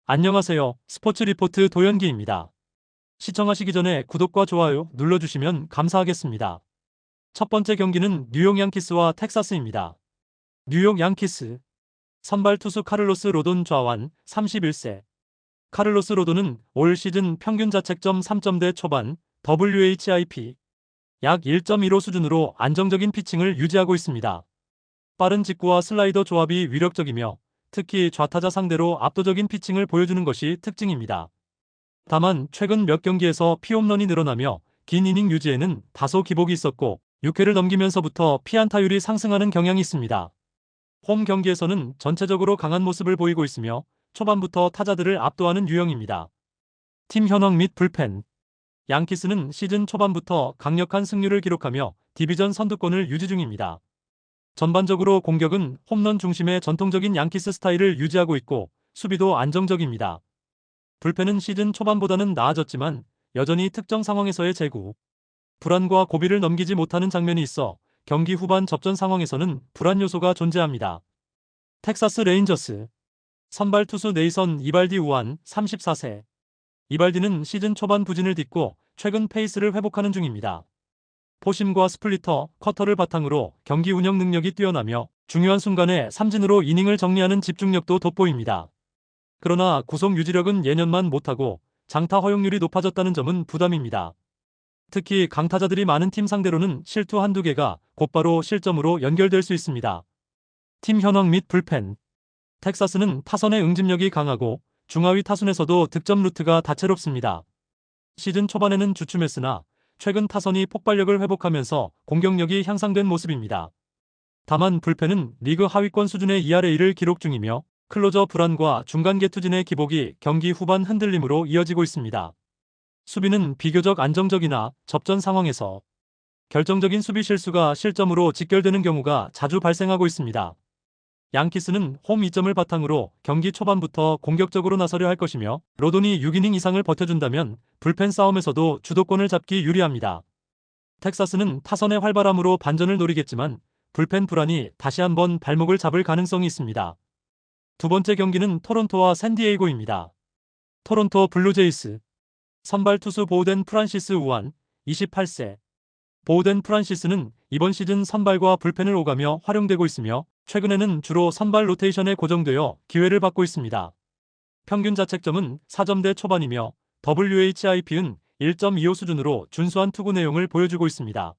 안녕하세요. 스포츠 리포트 도현기입니다. 시청하시기 전에 구독과 좋아요 눌러주시면 감사하겠습니다. 첫 번째 경기는 뉴욕 양키스와 텍사스입니다. 뉴욕 양키스 선발 투수 카를로스 로돈 좌완 31세. 카를로스 로돈은 올 시즌 평균 자책점 3점대 초반, WHIP 약 1.15 수준으로 안정적인 피칭을 유지하고 있습니다. 빠른 직구와 슬라이더 조합이 위력적이며 특히 좌타자 상대로 압도적인 피칭을 보여주는 것이 특징입니다. 다만 최근 몇 경기에서 피홈런이 늘어나며 긴 이닝 유지에는 다소 기복이 있었고 6회를 넘기면서부터 피안타율이 상승하는 경향이 있습니다. 홈 경기에서는 전체적으로 강한 모습을 보이고 있으며 초반부터 타자들을 압도하는 유형입니다. 팀 현황 및 불펜 양키스는 시즌 초반부터 강력한 승률을 기록하며 디비전 선두권을 유지 중입니다. 전반적으로 공격은 홈런 중심의 전통적인 양키스 스타일을 유지하고 있고 수비도 안정적입니다. 불펜은 시즌 초반보다는 나아졌지만 여전히 특정 상황에서의 제구, 불안과 고비를 넘기지 못하는 장면이 있어 경기 후반 접전 상황에서는 불안 요소가 존재합니다. 텍사스 레인저스 선발 투수 네이선 이발디 우완 34세. 이발디는 시즌 초반 부진을 딛고 최근 페이스를 회복하는 중입니다. 포심과 스플리터, 커터를 바탕으로 경기 운영 능력이 뛰어나며 중요한 순간에 삼진으로 이닝을 정리하는 집중력도 돋보입니다. 그러나 구속 유지력은 예년만 못하고 장타 허용률이 높아졌다는 점은 부담입니다. 특히 강타자들이 많은 팀 상대로는 실투 한두 개가 곧바로 실점으로 연결될 수 있습니다. 팀 현황 및 불펜 텍사스는 타선의 응집력이 강하고 중하위 타순에서도 득점 루트가 다채롭습니다. 시즌 초반에는 주춤했으나 최근 타선이 폭발력을 회복하면서 공격력이 향상된 모습입니다. 다만 불펜은 리그 하위권 수준의 ERA를 기록 중이며 클로저 불안과 중간계 투진의 기복이 경기 후반 흔들림으로 이어지고 있습니다. 수비는 비교적 안정적이나 접전 상황에서 결정적인 수비 실수가 실점으로 직결되는 경우가 자주 발생하고 있습니다. 양키스는 홈 2점을 바탕으로 경기 초반부터 공격적으로 나서려 할 것이며 로돈이 6이닝 이상을 버텨준다면 불펜 싸움에서도 주도권을 잡기 유리합니다. 텍사스는 타선의 활발함으로 반전을 노리겠지만 불펜 불안이 다시 한번 발목을 잡을 가능성이 있습니다. 두 번째 경기는 토론토와 샌디에이고입니다. 토론토 블루제이스 선발 투수 보우덴 프란시스 우완 28세. 보우덴 프란시스는 이번 시즌 선발과 불펜을 오가며 활용되고 있으며 최근에는 주로 선발 로테이션에 고정되어 기회를 받고 있습니다. 평균 자책점은 4점대 초반이며 WHIP은 1.25 수준으로 준수한 투구 내용을 보여주고 있습니다.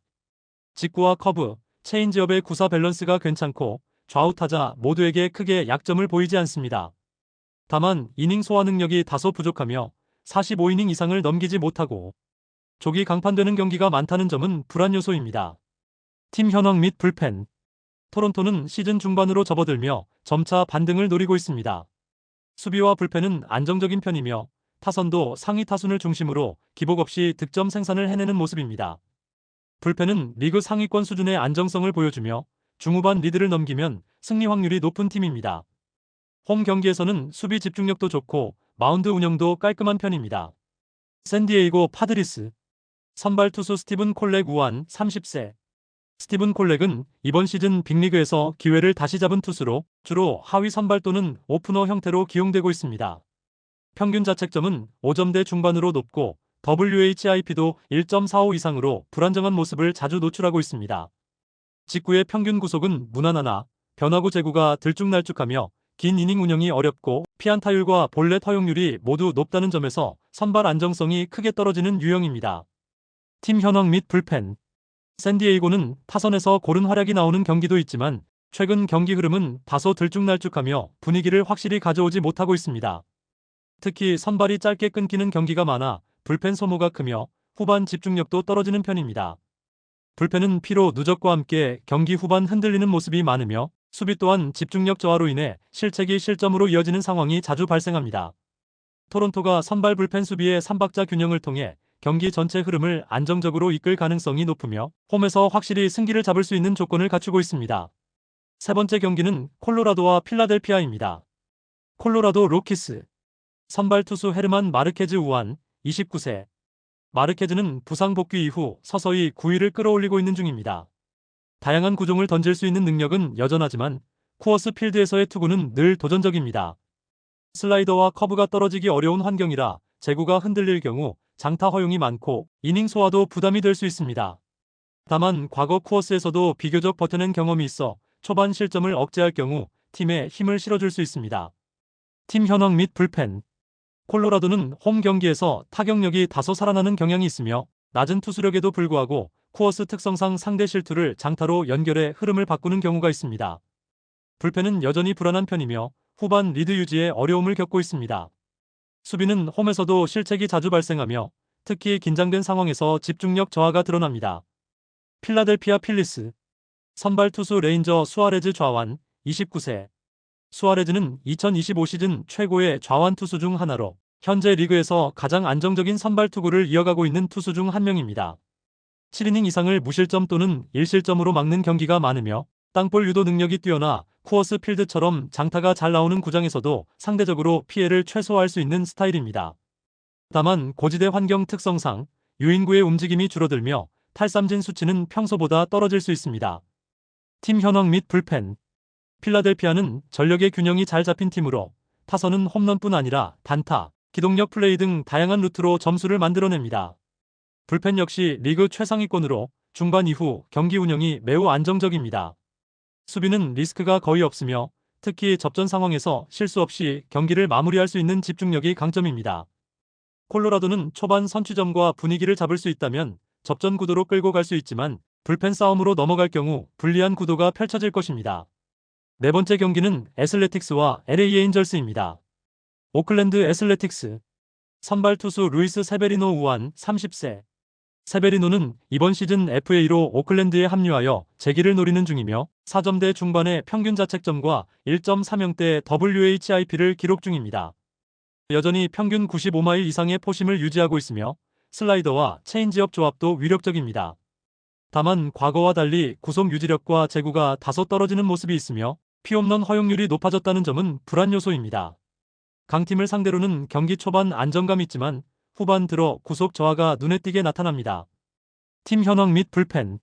직구와 커브, 체인지업의 구사 밸런스가 괜찮고 좌우 타자 모두에게 크게 약점을 보이지 않습니다. 다만 이닝 소화 능력이 다소 부족하며 45이닝 이상을 넘기지 못하고 조기 강판되는 경기가 많다는 점은 불안 요소입니다. 팀 현황 및 불펜 토론토는 시즌 중반으로 접어들며 점차 반등을 노리고 있습니다. 수비와 불펜은 안정적인 편이며 타선도 상위 타순을 중심으로 기복 없이 득점 생산을 해내는 모습입니다. 불펜은 리그 상위권 수준의 안정성을 보여주며 중후반 리드를 넘기면 승리 확률이 높은 팀입니다. 홈 경기에서는 수비 집중력도 좋고 마운드 운영도 깔끔한 편입니다. 샌디에이고 파드리스 선발 투수 스티븐 콜렉 우완 30세. 스티븐 콜렉은 이번 시즌 빅리그에서 기회를 다시 잡은 투수로 주로 하위 선발 또는 오프너 형태로 기용되고 있습니다. 평균 자책점은 5점대 중반으로 높고 WHIP도 1.45 이상으로 불안정한 모습을 자주 노출하고 있습니다. 직구의 평균 구속은 무난하나 변화구 제구가 들쭉날쭉하며 긴 이닝 운영이 어렵고 피안타율과 볼넷 허용률이 모두 높다는 점에서 선발 안정성이 크게 떨어지는 유형입니다. 팀 현황 및 불펜 샌디에이고는 타선에서 고른 활약이 나오는 경기도 있지만 최근 경기 흐름은 다소 들쭉날쭉하며 분위기를 확실히 가져오지 못하고 있습니다. 특히 선발이 짧게 끊기는 경기가 많아 불펜 소모가 크며 후반 집중력도 떨어지는 편입니다. 불펜은 피로 누적과 함께 경기 후반 흔들리는 모습이 많으며 수비 또한 집중력 저하로 인해 실책이 실점으로 이어지는 상황이 자주 발생합니다. 토론토가 선발 불펜 수비의 3박자 균형을 통해 경기 전체 흐름을 안정적으로 이끌 가능성이 높으며 홈에서 확실히 승기를 잡을 수 있는 조건을 갖추고 있습니다. 세 번째 경기는 콜로라도와 필라델피아입니다. 콜로라도 로키스 선발 투수 헤르만 마르케즈 우완 29세. 마르케즈는 부상 복귀 이후 서서히 9위를 끌어올리고 있는 중입니다. 다양한 구종을 던질 수 있는 능력은 여전하지만 쿠어스 필드에서의 투구는 늘 도전적입니다. 슬라이더와 커브가 떨어지기 어려운 환경이라 제구가 흔들릴 경우 장타 허용이 많고 이닝 소화도 부담이 될 수 있습니다. 다만 과거 쿠어스에서도 비교적 버텨낸 경험이 있어 초반 실점을 억제할 경우 팀에 힘을 실어줄 수 있습니다. 팀 현황 및 불펜. 콜로라도는 홈 경기에서 타격력이 다소 살아나는 경향이 있으며 낮은 투수력에도 불구하고 쿠어스 특성상 상대 실투를 장타로 연결해 흐름을 바꾸는 경우가 있습니다. 불펜은 여전히 불안한 편이며 후반 리드 유지에 어려움을 겪고 있습니다. 수비는 홈에서도 실책이 자주 발생하며 특히 긴장된 상황에서 집중력 저하가 드러납니다. 필라델피아 필리스. 선발 투수 레인저 수아레즈 좌완 29세. 수아레즈는 2025 시즌 최고의 좌완 투수 중 하나로 현재 리그에서 가장 안정적인 선발 투구를 이어가고 있는 투수 중 한 명입니다. 7이닝 이상을 무실점 또는 1실점으로 막는 경기가 많으며 땅볼 유도 능력이 뛰어나 쿠어스 필드처럼 장타가 잘 나오는 구장에서도 상대적으로 피해를 최소화할 수 있는 스타일입니다. 다만 고지대 환경 특성상 유인구의 움직임이 줄어들며 탈삼진 수치는 평소보다 떨어질 수 있습니다. 팀 현황 및 불펜. 필라델피아는 전력의 균형이 잘 잡힌 팀으로 타선은 홈런뿐 아니라 단타, 기동력 플레이 등 다양한 루트로 점수를 만들어냅니다. 불펜 역시 리그 최상위권으로 중반 이후 경기 운영이 매우 안정적입니다. 수비는 리스크가 거의 없으며 특히 접전 상황에서 실수 없이 경기를 마무리할 수 있는 집중력이 강점입니다. 콜로라도는 초반 선취점과 분위기를 잡을 수 있다면 접전 구도로 끌고 갈 수 있지만 불펜 싸움으로 넘어갈 경우 불리한 구도가 펼쳐질 것입니다. 네 번째 경기는 애슬레틱스와 LA 에인절스입니다. 오클랜드 애슬레틱스. 선발 투수 루이스 세베리노 우완 30세. 세베리노는 이번 시즌 FA로 오클랜드에 합류하여 재기를 노리는 중이며 4점대 중반의 평균 자책점과 1.30대 WHIP를 기록 중입니다. 여전히 평균 95마일 이상의 포심을 유지하고 있으며 슬라이더와 체인지업 조합도 위력적입니다. 다만 과거와 달리 구속 유지력과 제구가 다소 떨어지는 모습이 있으며 피홈런 허용률이 높아졌다는 점은 불안 요소입니다. 강팀을 상대로는 경기 초반 안정감 있지만 후반 들어 구속 저하가 눈에 띄게 나타납니다. 팀 현황 및 불펜.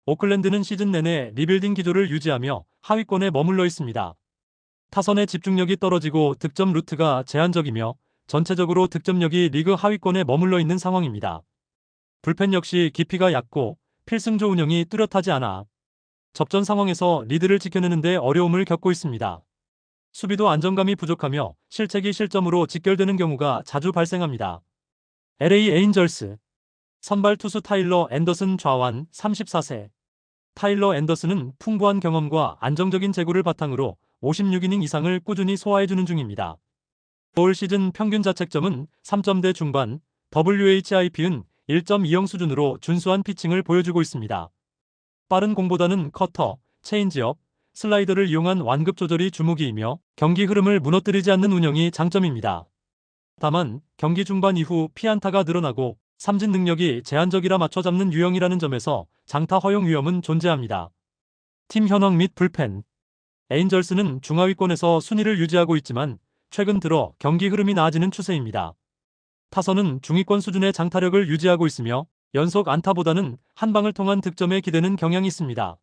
오클랜드는 시즌 내내 리빌딩 기조를 유지하며 하위권에 머물러 있습니다. 타선의 집중력이 떨어지고 득점 루트가 제한적이며 전체적으로 득점력이 리그 하위권에 머물러 있는 상황입니다. 불펜 역시 깊이가 얕고 필승조 운영이 뚜렷하지 않아 접전 상황에서 리드를 지켜내는데 어려움을 겪고 있습니다. 수비도 안정감이 부족하며 실책이 실점으로 직결되는 경우가 자주 발생합니다. LA 에인절스. 선발 투수 타일러 앤더슨 좌완 34세. 타일러 앤더슨은 풍부한 경험과 안정적인 제구를 바탕으로 56이닝 이상을 꾸준히 소화해주는 중입니다. 올 시즌 평균 자책점은 3점대 중반, WHIP은 1.20 수준으로 준수한 피칭을 보여주고 있습니다. 빠른 공보다는 커터, 체인지업, 슬라이더를 이용한 완급 조절이 주무기이며 경기 흐름을 무너뜨리지 않는 운영이 장점입니다. 다만 경기 중반 이후 피안타가 늘어나고 삼진 능력이 제한적이라 맞춰잡는 유형이라는 점에서 장타 허용 위험은 존재합니다. 팀 현황 및 불펜. 에인절스는 중하위권에서 순위를 유지하고 있지만 최근 들어 경기 흐름이 나아지는 추세입니다. 타선은 중위권 수준의 장타력을 유지하고 있으며 연속 안타보다는 한 방을 통한 득점에 기대는 경향이 있습니다.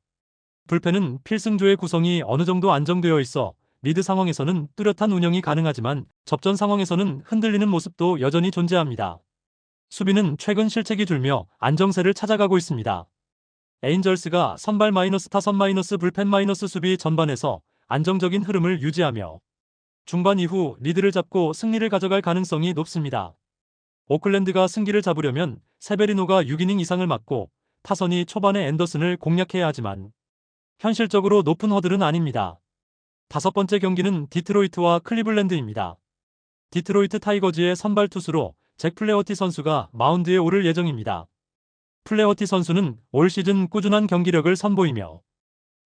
불펜은 필승조의 구성이 어느 정도 안정되어 있어 리드 상황에서는 뚜렷한 운영이 가능하지만 접전 상황에서는 흔들리는 모습도 여전히 존재합니다. 수비는 최근 실책이 줄며 안정세를 찾아가고 있습니다. 에인절스가 선발 마이너스 타선 마이너스 불펜 마이너스 수비 전반에서 안정적인 흐름을 유지하며 중반 이후 리드를 잡고 승리를 가져갈 가능성이 높습니다. 오클랜드가 승기를 잡으려면 세베리노가 6이닝 이상을 맞고 타선이 초반에 앤더슨을 공략해야 하지만 현실적으로 높은 허들은 아닙니다. 다섯 번째 경기는 디트로이트와 클리블랜드입니다. 디트로이트 타이거즈의 선발 투수로 잭 플레어티 선수가 마운드에 오를 예정입니다. 플레어티 선수는 올 시즌 꾸준한 경기력을 선보이며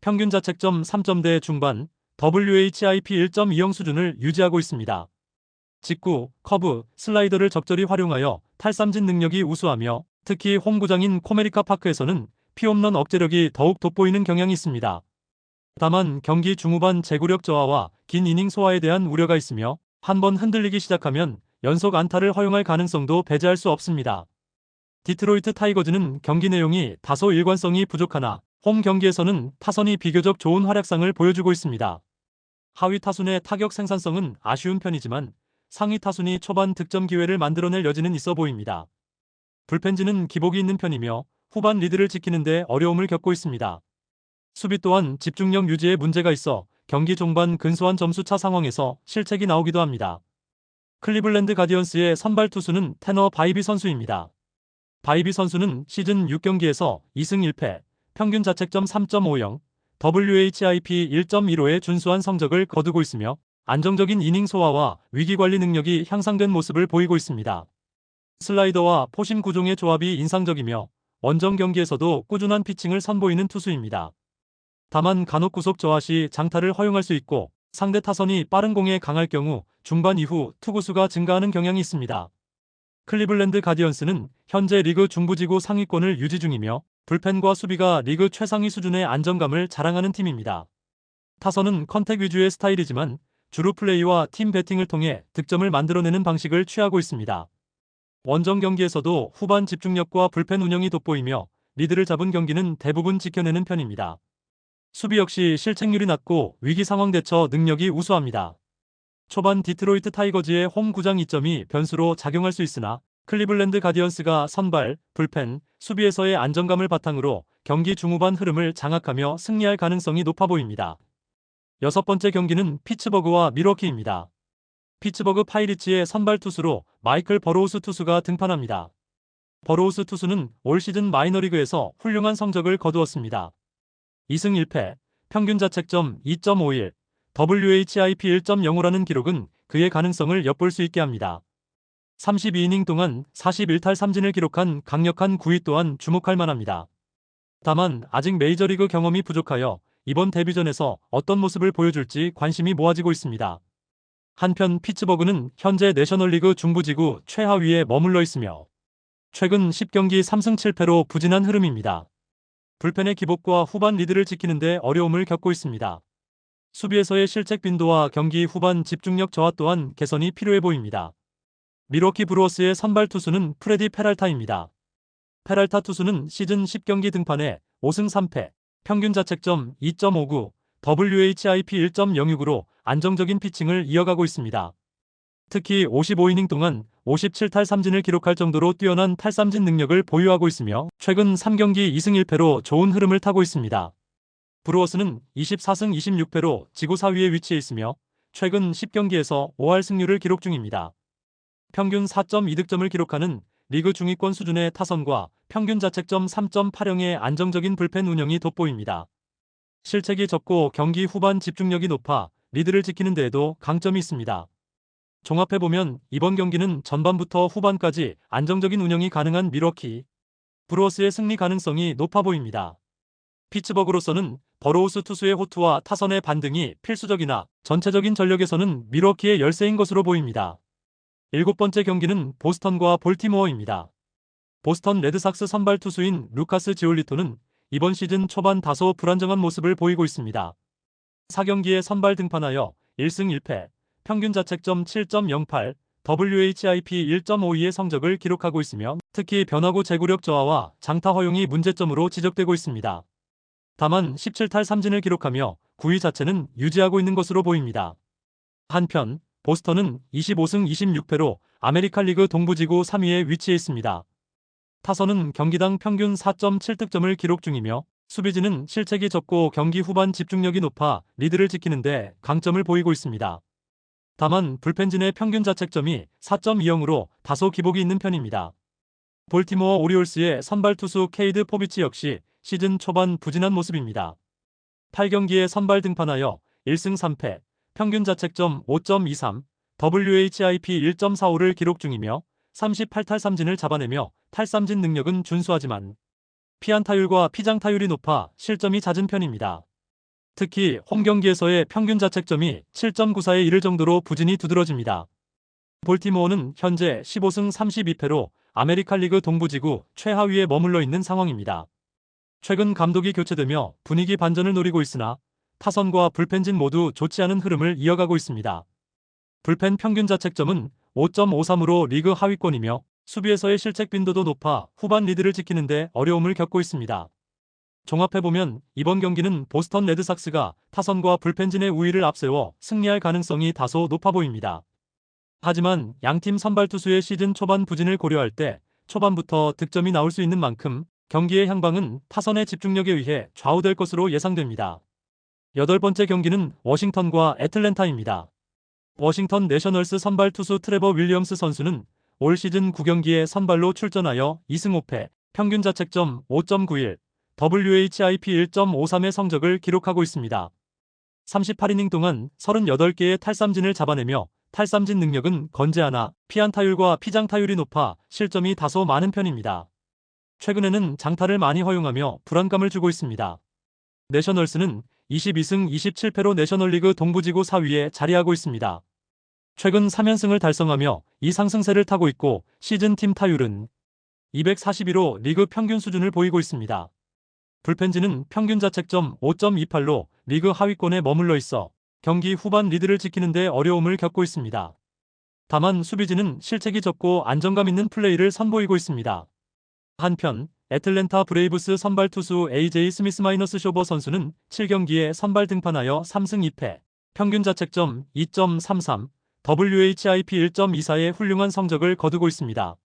평균 자책점 3점대 중반, WHIP 1.20 수준을 유지하고 있습니다. 직구, 커브, 슬라이더를 적절히 활용하여 탈삼진 능력이 우수하며 특히 홈구장인 코메리카 파크에서는 피홈런 억제력이 더욱 돋보이는 경향이 있습니다. 다만 경기 중후반 제구력 저하와 긴 이닝 소화에 대한 우려가 있으며 한번 흔들리기 시작하면 연속 안타를 허용할 가능성도 배제할 수 없습니다. 디트로이트 타이거즈는 경기 내용이 다소 일관성이 부족하나 홈 경기에서는 타선이 비교적 좋은 활약상을 보여주고 있습니다. 하위 타순의 타격 생산성은 아쉬운 편이지만 상위 타순이 초반 득점 기회를 만들어낼 여지는 있어 보입니다. 불펜진은 기복이 있는 편이며 후반 리드를 지키는 데 어려움을 겪고 있습니다. 수비 또한 집중력 유지에 문제가 있어 경기 종반 근소한 점수차 상황에서 실책이 나오기도 합니다. 클리블랜드 가디언스의 선발 투수는 테너 바이비 선수입니다. 바이비 선수는 시즌 6경기에서 2승 1패, 평균 자책점 3.50, WHIP 1.15의 준수한 성적을 거두고 있으며 안정적인 이닝 소화와 위기관리 능력이 향상된 모습을 보이고 있습니다. 슬라이더와 포심 구종의 조합이 인상적이며 원정 경기에서도 꾸준한 피칭을 선보이는 투수입니다. 다만 간혹 구속 저하 시 장타를 허용할 수 있고 상대 타선이 빠른 공에 강할 경우 중반 이후 투구수가 증가하는 경향이 있습니다. 클리블랜드 가디언스는 현재 리그 중부지구 상위권을 유지 중이며 불펜과 수비가 리그 최상위 수준의 안정감을 자랑하는 팀입니다. 타선은 컨택 위주의 스타일이지만 주루 플레이와 팀 배팅을 통해 득점을 만들어내는 방식을 취하고 있습니다. 원정 경기에서도 후반 집중력과 불펜 운영이 돋보이며 리드를 잡은 경기는 대부분 지켜내는 편입니다. 수비 역시 실책률이 낮고 위기 상황 대처 능력이 우수합니다. 초반 디트로이트 타이거즈의 홈 구장 이점이 변수로 작용할 수 있으나 클리블랜드 가디언스가 선발, 불펜, 수비에서의 안정감을 바탕으로 경기 중후반 흐름을 장악하며 승리할 가능성이 높아 보입니다. 여섯 번째 경기는 피츠버그와 밀워키입니다. 피츠버그 파이리츠의 선발 투수로 마이클 버로우스 투수가 등판합니다. 버로우스 투수는 올 시즌 마이너리그에서 훌륭한 성적을 거두었습니다. 2승 1패, 평균 자책점 2.51, WHIP 1.05라는 기록은 그의 가능성을 엿볼 수 있게 합니다. 32이닝 동안 41탈 3진을 기록한 강력한 구위 또한 주목할 만합니다. 다만 아직 메이저리그 경험이 부족하여 이번 데뷔전에서 어떤 모습을 보여줄지 관심이 모아지고 있습니다. 한편 피츠버그는 현재 내셔널리그 중부지구 최하위에 머물러 있으며 최근 10경기 3승 7패로 부진한 흐름입니다. 불펜의 기복과 후반 리드를 지키는 데 어려움을 겪고 있습니다. 수비에서의 실책 빈도와 경기 후반 집중력 저하 또한 개선이 필요해 보입니다. 밀워키 브루어스의 선발 투수는 프레디 페랄타입니다. 페랄타 투수는 시즌 10경기 등판에 5승 3패, 평균 자책점 2.59, WHIP 1.06으로 안정적인 피칭을 이어가고 있습니다. 특히 55이닝 동안 57탈 3진을 기록할 정도로 뛰어난 탈삼진 능력을 보유하고 있으며 최근 3경기 2승 1패로 좋은 흐름을 타고 있습니다. 브루어스는 24승 26패로 지구 4위에 위치해 있으며 최근 10경기에서 5할 승률을 기록 중입니다. 평균 4.2득점을 기록하는 리그 중위권 수준의 타선과 평균 자책점 3.80의 안정적인 불펜 운영이 돋보입니다. 실책이 적고 경기 후반 집중력이 높아 리드를 지키는 데에도 강점이 있습니다. 종합해보면 이번 경기는 전반부터 후반까지 안정적인 운영이 가능한 밀워키 브루어스의 승리 가능성이 높아 보입니다. 피츠버그로서는 버로우스 투수의 호투와 타선의 반등이 필수적이나 전체적인 전력에서는 밀워키의 열세인 것으로 보입니다. 일곱 번째 경기는 보스턴과 볼티모어입니다. 보스턴 레드삭스 선발 투수인 루카스 지올리토는 이번 시즌 초반 다소 불안정한 모습을 보이고 있습니다. 4경기에 선발 등판하여 1승 1패, 평균 자책점 7.08, WHIP 1.52의 성적을 기록하고 있으며 특히 변화구 제구력 저하와 장타 허용이 문제점으로 지적되고 있습니다. 다만 17탈 3진을 기록하며 9위 자체는 유지하고 있는 것으로 보입니다. 한편 보스턴은 25승 26패로 아메리칸 리그 동부지구 3위에 위치해 있습니다. 타선은 경기당 평균 4.7득점을 기록 중이며 수비진은 실책이 적고 경기 후반 집중력이 높아 리드를 지키는데 강점을 보이고 있습니다. 다만 불펜진의 평균 자책점이 4.20으로 다소 기복이 있는 편입니다. 볼티모어 오리올스의 선발 투수 케이드 포비치 역시 시즌 초반 부진한 모습입니다. 8경기에 선발 등판하여 1승 3패, 평균 자책점 5.23, WHIP 1.45를 기록 중이며 38탈 3진을 잡아내며 탈삼진 능력은 준수하지만 피안타율과 피장타율이 높아 실점이 잦은 편입니다. 특히 홈경기에서의 평균 자책점이 7.94에 이를 정도로 부진이 두드러집니다. 볼티모어는 현재 15승 32패로 아메리칸 리그 동부지구 최하위에 머물러 있는 상황입니다. 최근 감독이 교체되며 분위기 반전을 노리고 있으나 타선과 불펜진 모두 좋지 않은 흐름을 이어가고 있습니다. 불펜 평균 자책점은 5.53으로 리그 하위권이며 수비에서의 실책 빈도도 높아 후반 리드를 지키는 데 어려움을 겪고 있습니다. 종합해보면 이번 경기는 보스턴 레드삭스가 타선과 불펜진의 우위를 앞세워 승리할 가능성이 다소 높아 보입니다. 하지만 양팀 선발 투수의 시즌 초반 부진을 고려할 때 초반부터 득점이 나올 수 있는 만큼 경기의 향방은 타선의 집중력에 의해 좌우될 것으로 예상됩니다. 8번째 경기는 워싱턴과 애틀랜타입니다. 워싱턴 내셔널스 선발 투수 트레버 윌리엄스 선수는 올 시즌 9경기에 선발로 출전하여 2승 5패, 평균 자책점 5.91, WHIP 1.53의 성적을 기록하고 있습니다. 38이닝 동안 38개의 탈삼진을 잡아내며 탈삼진 능력은 건재하나 피안타율과 피장타율이 높아 실점이 다소 많은 편입니다. 최근에는 장타를 많이 허용하며 불안감을 주고 있습니다. 내셔널스는 22승 27패로 내셔널리그 동부지구 4위에 자리하고 있습니다. 최근 3연승을 달성하며 이 상승세를 타고 있고 시즌 팀 타율은 242로 리그 평균 수준을 보이고 있습니다. 불펜진은 평균 자책점 5.28로 리그 하위권에 머물러 있어 경기 후반 리드를 지키는 데 어려움을 겪고 있습니다. 다만 수비진은 실책이 적고 안정감 있는 플레이를 선보이고 있습니다. 한편 애틀랜타 브레이브스 선발 투수 AJ 스미스 마이너스 쇼버 선수는 7경기에 선발 등판하여 3승 2패, 평균 자책점 2.33, WHIP 1.24의 훌륭한 성적을 거두고 있습니다.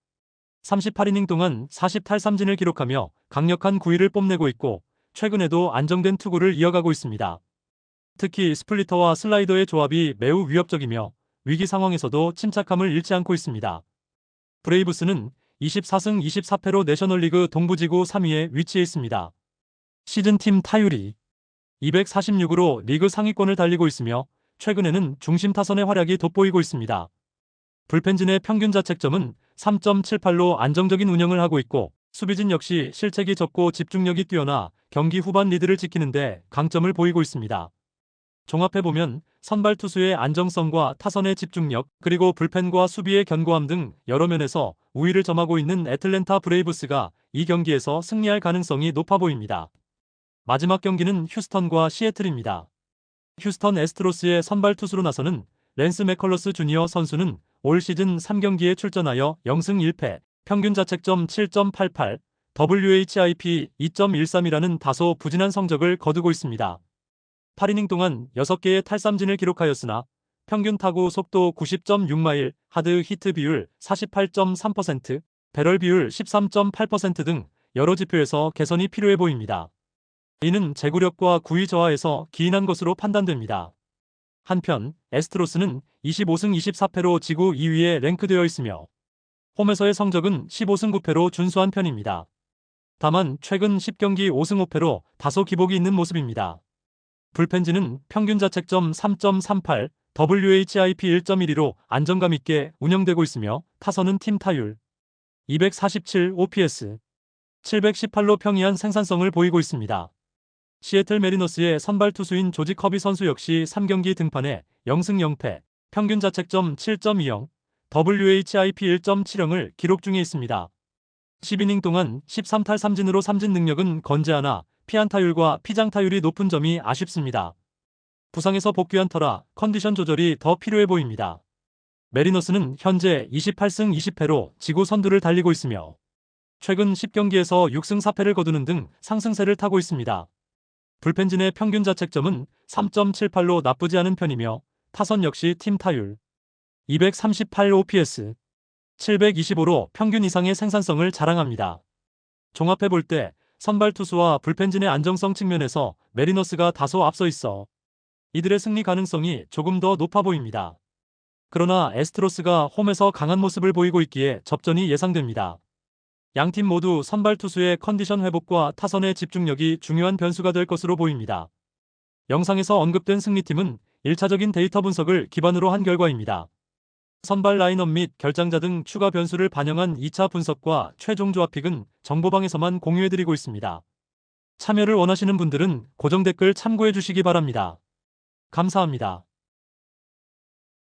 38이닝 동안 40탈삼진을 기록하며 강력한 구위를 뽐내고 있고 최근에도 안정된 투구를 이어가고 있습니다. 특히 스플리터와 슬라이더의 조합이 매우 위협적이며 위기 상황에서도 침착함을 잃지 않고 있습니다. 브레이브스는 24승 24패로 내셔널리그 동부지구 3위에 위치해 있습니다. 시즌팀 타율이 246으로 리그 상위권을 달리고 있으며 최근에는 중심 타선의 활약이 돋보이고 있습니다. 불펜진의 평균 자책점은 3.78로 안정적인 운영을 하고 있고 수비진 역시 실책이 적고 집중력이 뛰어나 경기 후반 리드를 지키는데 강점을 보이고 있습니다. 종합해보면 선발 투수의 안정성과 타선의 집중력, 그리고 불펜과 수비의 견고함 등 여러 면에서 우위를 점하고 있는 애틀랜타 브레이브스가 이 경기에서 승리할 가능성이 높아 보입니다. 마지막 경기는 휴스턴과 시애틀입니다. 휴스턴 애스트로스의 선발 투수로 나서는 랜스 맥컬러스 주니어 선수는 올 시즌 3경기에 출전하여 0승 1패, 평균 자책점 7.88, WHIP 2.13이라는 다소 부진한 성적을 거두고 있습니다. 8이닝 동안 6개의 탈삼진을 기록하였으나 평균 타구 속도 90.6마일, 하드 히트 비율 48.3%, 배럴 비율 13.8% 등 여러 지표에서 개선이 필요해 보입니다. 이는 제구력과 구위 저하에서 기인한 것으로 판단됩니다. 한편 애스트로스는 25승 24패로 지구 2위에 랭크되어 있으며 홈에서의 성적은 15승 9패로 준수한 편입니다. 다만 최근 10경기 5승 5패로 다소 기복이 있는 모습입니다. 불펜진은 평균 자책점 3.38, WHIP 1.12로 안정감 있게 운영되고 있으며 타선은 팀 타율 247 OPS 718로 평이한 생산성을 보이고 있습니다. 시애틀 메리너스의 선발 투수인 조지 커비 선수 역시 3경기 등판에 0승 0패, 평균 자책점 7.20, WHIP 1.70을 기록 중에 있습니다. 10이닝 동안 13탈삼진으로 삼진 능력은 건재하나 피안타율과 피장타율이 높은 점이 아쉽습니다. 부상에서 복귀한 터라 컨디션 조절이 더 필요해 보입니다. 메리너스는 현재 28승 20패로 지구 선두를 달리고 있으며 최근 10경기에서 6승 4패를 거두는 등 상승세를 타고 있습니다. 불펜진의 평균 자책점은 3.78로 나쁘지 않은 편이며 타선 역시 팀 타율 238 OPS 725로 평균 이상의 생산성을 자랑합니다. 종합해볼 때 선발 투수와 불펜진의 안정성 측면에서 메리너스가 다소 앞서 있어 이들의 승리 가능성이 조금 더 높아 보입니다. 그러나 애스트로스가 홈에서 강한 모습을 보이고 있기에 접전이 예상됩니다. 양팀 모두 선발 투수의 컨디션 회복과 타선의 집중력이 중요한 변수가 될 것으로 보입니다. 영상에서 언급된 승리팀은 1차적인 데이터 분석을 기반으로 한 결과입니다. 선발 라인업 및 결장자 등 추가 변수를 반영한 2차 분석과 최종 조합픽은 정보방에서만 공유해드리고 있습니다. 참여를 원하시는 분들은 고정 댓글 참고해 주시기 바랍니다. 감사합니다.